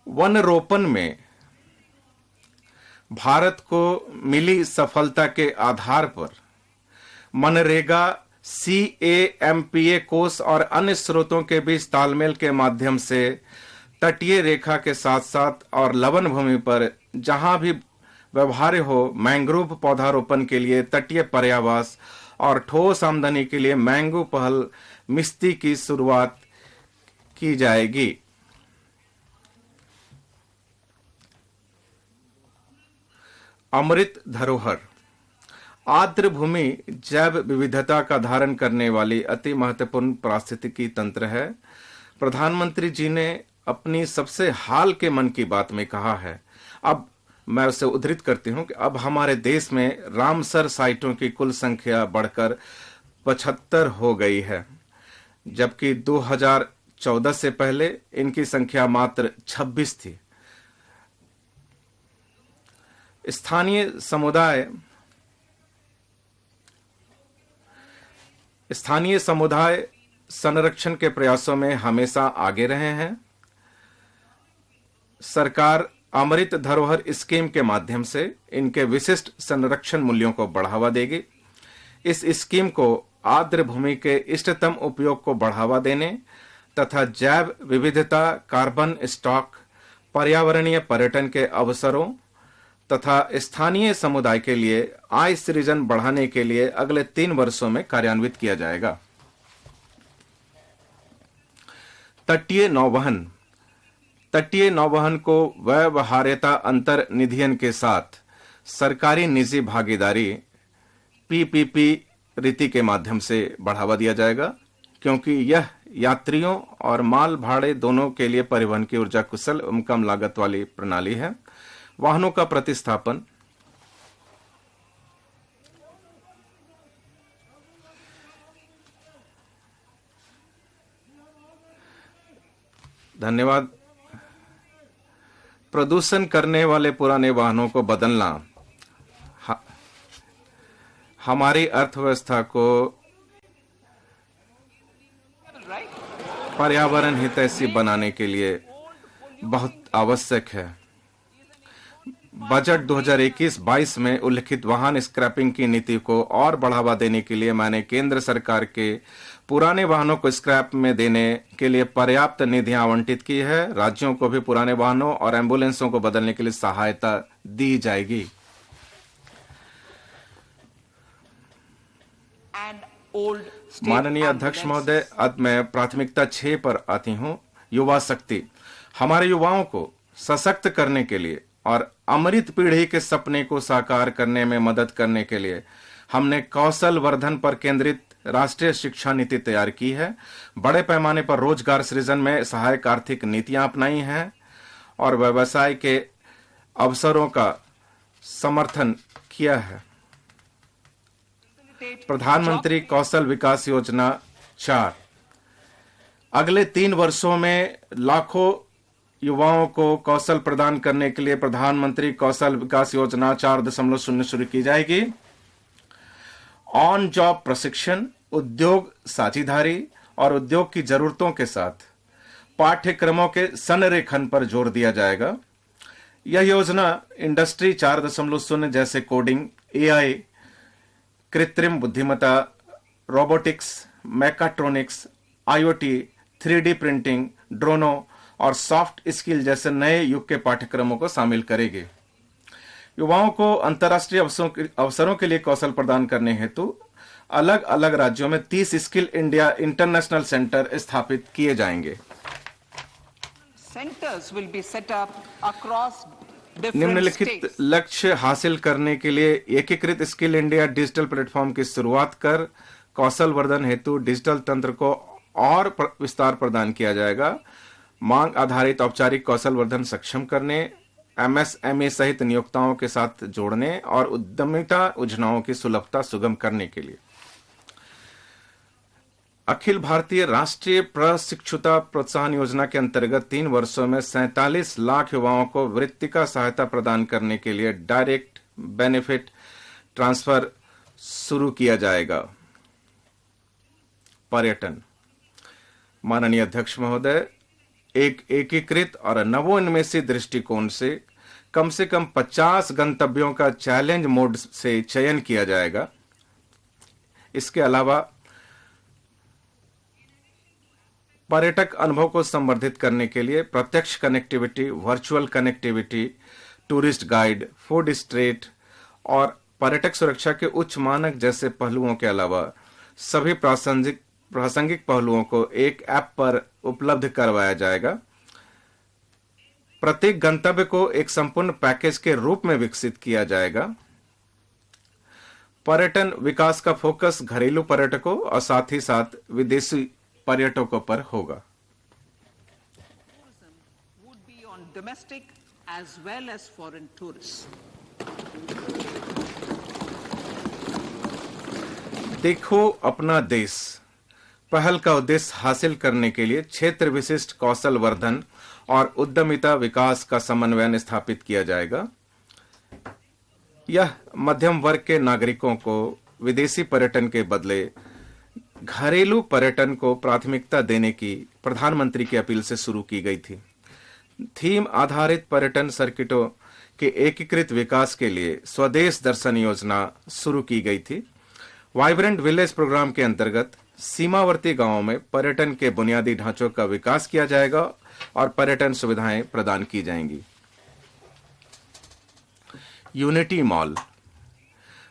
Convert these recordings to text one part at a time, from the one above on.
One रोपण में भारत को मिली सफलता के आधार पर मनरेगा, CAMPA कोष और अन्य स्रोतों के बीच तालमेल के माध्यम से तटीय रेखा के साथ साथ और लवन भूमि पर जहां भी व्यवहार्य हो मैंग्रोव पौधारोपण के लिए तटीय पर्यावास और ठोस आमदनी के लिए मैंगो पहल मिस्ती की शुरुआत की जाएगी। अमृत धरोहर आर्द्र भूमि जैव विविधता का धारण करने वाली अति महत्वपूर्ण पारिस्थितिकी तंत्र है। प्रधानमंत्री जी ने अपनी सबसे हाल के मन की बात में कहा है, अब मैं उसे उद्धृत करती हूं कि अब हमारे देश में रामसर साइटों की कुल संख्या बढ़कर 75 हो गई है, जबकि 2014 से पहले इनकी संख्या मात्र 26 थी। स्थानीय समुदाय संरक्षण के प्रयासों में हमेशा आगे रहे हैं। सरकार अमृत धरोहर स्कीम के माध्यम से इनके विशिष्ट संरक्षण मूल्यों को बढ़ावा देगी। इस स्कीम को आर्द्र भूमि के इष्टतम उपयोग को बढ़ावा देने तथा जैव विविधता, कार्बन स्टॉक, पर्यावरणीय पर्यटन के अवसरों तथा स्थानीय समुदाय के लिए आय सृजन बढ़ाने के लिए अगले 3 वर्षों में कार्यान्वित किया जाएगा। तटीय नौवहन को व्यवहार्यता अंतर निधियन के साथ सरकारी निजी भागीदारी PPP रीति के माध्यम से बढ़ावा दिया जाएगा, क्योंकि यह यात्रियों और माल भाड़े दोनों के लिए परिवहन की ऊर्जा कुशल एवं कम लागत वाली प्रणाली है। वाहनों का प्रतिस्थापन, धन्यवाद। प्रदूषण करने वाले पुराने वाहनों को बदलना हमारी अर्थव्यवस्था को पर्यावरण हितैषी बनाने के लिए बहुत आवश्यक है। बजट 2021-22 में उल्लिखित वाहन स्क्रैपिंग की नीति को और बढ़ावा देने के लिए मैंने केंद्र सरकार के पुराने वाहनों को स्क्रैप में देने के लिए पर्याप्त निधियां आवंटित की है। राज्यों को भी पुराने वाहनों और एम्बुलेंसों को बदलने के लिए सहायता दी जाएगी। माननीय अध्यक्ष महोदय, अब मैं प्राथमिकता 6 पर आती हूं। युवा शक्ति। हमारे युवाओं को सशक्त करने के लिए और अमृत पीढ़ी के सपने को साकार करने में मदद करने के लिए हमने कौशल वर्धन पर केंद्रित राष्ट्रीय शिक्षा नीति तैयार की है। बड़े पैमाने पर रोजगार सृजन में सहायक आर्थिक नीतियां अपनाई हैं और व्यवसाय के अवसरों का समर्थन किया है। प्रधानमंत्री कौशल विकास योजना 4 अगले 3 वर्षों में लाखों युवाओं को कौशल प्रदान करने के लिए प्रधानमंत्री कौशल विकास योजना 4.0 शुरू की जाएगी। ऑन जॉब प्रशिक्षण, उद्योग साझेदारी और उद्योग की जरूरतों के साथ पाठ्यक्रमों के संरेखन पर जोर दिया जाएगा। यह योजना इंडस्ट्री 4.0 जैसे कोडिंग, AI, कृत्रिम बुद्धिमत्ता, robotics, mechatronics, IoT, 3D printing, ड्रोनों और सॉफ्ट स्किल जैसे नए युग के पाठ्यक्रमों को शामिल करेगी। युवाओं को अंतर्राष्ट्रीय अवसरों के लिए कौशल प्रदान करने हेतु अलग अलग राज्यों में 30 स्किल इंडिया इंटरनेशनल सेंटर स्थापित किए जाएंगे। निम्नलिखित लक्ष्य हासिल करने के लिए एकीकृत स्किल इंडिया डिजिटल प्लेटफॉर्म की शुरुआत कर कौशल वर्धन हेतु डिजिटल तंत्र को और विस्तार प्रदान किया जाएगा। मांग आधारित औपचारिक कौशल वर्धन सक्षम करने, MSME सहित नियोक्ताओं के साथ जोड़ने और उद्यमिता योजनाओं की सुलभता सुगम करने के लिए अखिल भारतीय राष्ट्रीय प्रशिक्षुता प्रोत्साहन योजना के अंतर्गत 3 वर्षों में 47 लाख युवाओं को वृत्ति का सहायता प्रदान करने के लिए डायरेक्ट बेनिफिट ट्रांसफर शुरू किया जाएगा। पर्यटन। माननीय अध्यक्ष महोदय, एक एकीकृत और नवोन्मेषी दृष्टिकोण से कम 50 गंतव्यों का चैलेंज मोड से चयन किया जाएगा। इसके अलावा पर्यटक अनुभव को संवर्धित करने के लिए प्रत्यक्ष connectivity, virtual connectivity, tourist guide, food street और पर्यटक सुरक्षा के उच्च मानक जैसे पहलुओं के अलावा सभी प्रासंगिक पहलुओं को एक ऐप पर उपलब्ध करवाया जाएगा। प्रत्येक गंतव्य को एक संपूर्ण पैकेज के रूप में विकसित किया जाएगा। पर्यटन विकास का फोकस घरेलू पर्यटकों और साथ ही साथ विदेशी पर्यटकों पर होगा। Tourism would be on domestic as well as foreign tourists. देखो अपना देश पहल का उद्देश्य हासिल करने के लिए क्षेत्र विशिष्ट कौशल वर्धन और उद्यमिता विकास का समन्वय स्थापित किया जाएगा। यह मध्यम वर्ग के नागरिकों को विदेशी पर्यटन के बदले घरेलू पर्यटन को प्राथमिकता देने की प्रधानमंत्री की अपील से शुरू की गई थी। थीम आधारित पर्यटन सर्किटों के एकीकृत विकास के लिए स्वदेश दर्शन योजना शुरू की गई थी। वाइब्रेंट विलेज प्रोग्राम के अंतर्गत सीमावर्ती गांवों में पर्यटन के बुनियादी ढांचों का विकास किया जाएगा और पर्यटन सुविधाएं प्रदान की जाएंगी। यूनिटी मॉल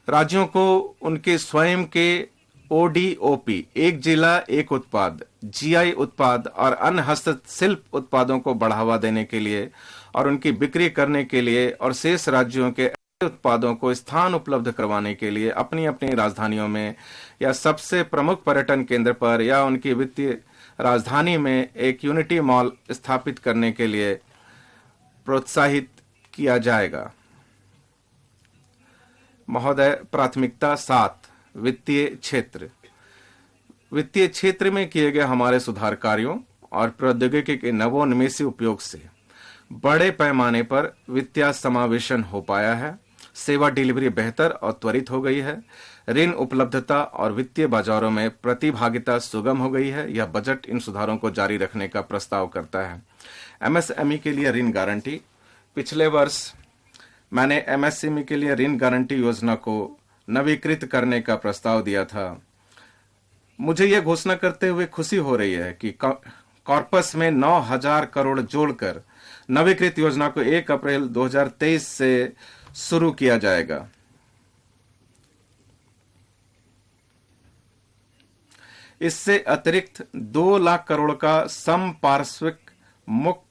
राज्यों को उनके स्वयं के ओडीओपी, एक जिला एक उत्पाद, जीआई उत्पाद और अन्य हस्तशिल्प उत्पादों को बढ़ावा देने के लिए और उनकी बिक्री करने के लिए और शेष राज्यों के उत्पादों को स्थान उपलब्ध करवाने के लिए अपनी अपनी राजधानियों में या सबसे प्रमुख पर्यटन केंद्र पर या उनकी वित्तीय राजधानी में एक यूनिटी मॉल स्थापित करने के लिए प्रोत्साहित किया जाएगा। महोदय, प्राथमिकता 7 वित्तीय क्षेत्र। वित्तीय क्षेत्र में किए गए हमारे सुधार कार्यों और प्रौद्योगिकी के नवोन्मेषी उपयोग से बड़े पैमाने पर वित्तीय समावेशन हो पाया है। सेवा डिलीवरी बेहतर और त्वरित हो गई है। ऋण उपलब्धता और वित्तीय बाजारों में प्रतिभागिता सुगम हो गई है। यह बजट इन सुधारों को जारी रखने का प्रस्ताव करता है। एमएसएमई के लिए ऋण गारंटी। पिछले वर्ष मैंने एमएसएमई के लिए ऋण गारंटी योजना को नवीकृत करने का प्रस्ताव दिया था। मुझे यह घोषणा करते हुए खुशी हो रही है कि कॉर्पस में 9,000 करोड़ जोड़कर नवीकृत योजना को 1 अप्रैल 2023 से शुरू किया जाएगा। इससे अतिरिक्त 2 लाख करोड़ का समपार्श्विक मुक्त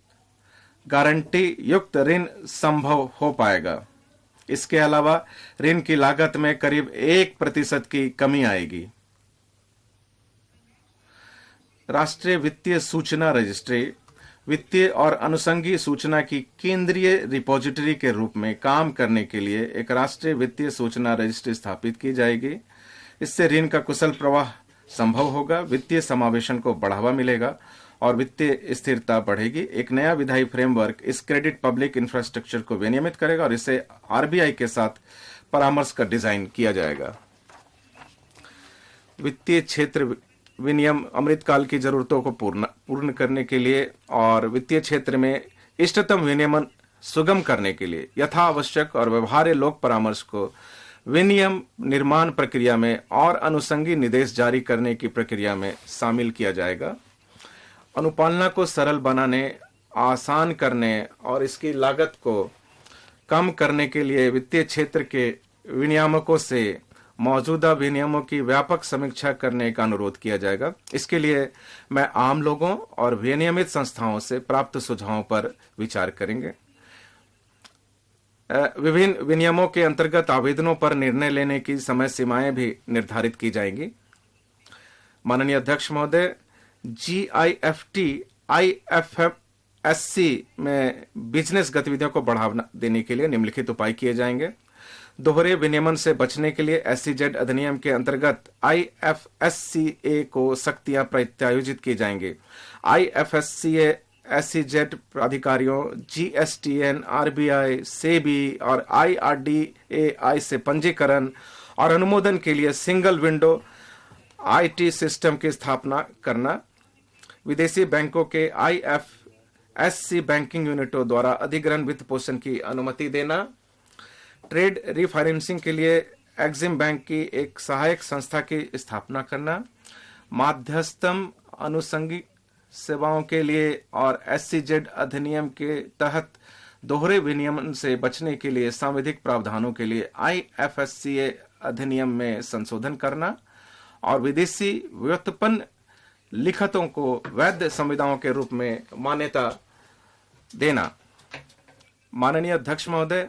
गारंटी युक्त ऋण संभव हो पाएगा। इसके अलावा ऋण की लागत में करीब 1% की कमी आएगी। राष्ट्रीय वित्तीय सूचना रजिस्ट्री वित्तीय और अनुषंगी सूचना की केंद्रीय रिपोजिटरी के रूप में काम करने के लिए एक राष्ट्रीय वित्तीय सूचना रजिस्ट्री स्थापित की जाएगी। इससे ऋण का कुशल प्रवाह संभव होगा, वित्तीय समावेशन को बढ़ावा मिलेगा और वित्तीय स्थिरता बढ़ेगी। एक नया विधायी फ्रेमवर्क इस क्रेडिट पब्लिक इंफ्रास्ट्रक्चर को विनियमित करेगा और इसे आरबीआई के साथ परामर्श का डिजाइन किया जाएगा। वित्तीय क्षेत्र विनियम अमृतकाल की जरूरतों को पूर्ण करने के लिए और वित्तीय क्षेत्र में इष्टतम विनियमन सुगम करने के लिए यथावश्यक और व्यवहार्य लोक परामर्श को विनियम निर्माण प्रक्रिया में और अनुषंगी निर्देश जारी करने की प्रक्रिया में शामिल किया जाएगा। अनुपालना को सरल बनाने, आसान करने और इसकी लागत को कम करने के लिए वित्तीय क्षेत्र के विनियामकों से मौजूदा विनियमों की व्यापक समीक्षा करने का अनुरोध किया जाएगा। इसके लिए मैं आम लोगों और विनियमित संस्थाओं से प्राप्त सुझावों पर विचार करेंगे। विभिन्न विनियमों के अंतर्गत आवेदनों पर निर्णय लेने की समय सीमाएं भी निर्धारित की जाएंगी। माननीय अध्यक्ष महोदय, GIFT IFFSC में बिजनेस गतिविधियों को बढ़ावा देने के लिए निम्नलिखित उपाय किए जाएंगे। दोहरे विनियमन से बचने के लिए SEZ अधिनियम के अंतर्गत IFSCA को सख्तियां प्रत्यायोजित की जाएंगी। IFSCA SEZ प्राधिकारियों GSTN, RBI, SEBI और IRDAI से पंजीकरण और अनुमोदन के लिए सिंगल विंडो IT सिस्टम की स्थापना करना। विदेशी बैंकों के एससी बैंकिंग यूनिटों द्वारा अधिग्रहण वित्त पोषण की अनुमति देना, ट्रेड रिफाइनेंसिंग के लिए एक्जिम बैंक की एक सहायक संस्था की स्थापना करना, माध्यस्थम अनुषंगिक सेवाओं के लिए और एससीजेड अधिनियम के तहत दोहरे विनियमन से बचने के लिए सांविधिक प्रावधानों के लिए आईएफएससीए अधिनियम में संशोधन करना और विदेशी व्युत्पन्न लिखतों को वैध संविदाओं के रूप में मान्यता देना। माननीय अध्यक्ष महोदय,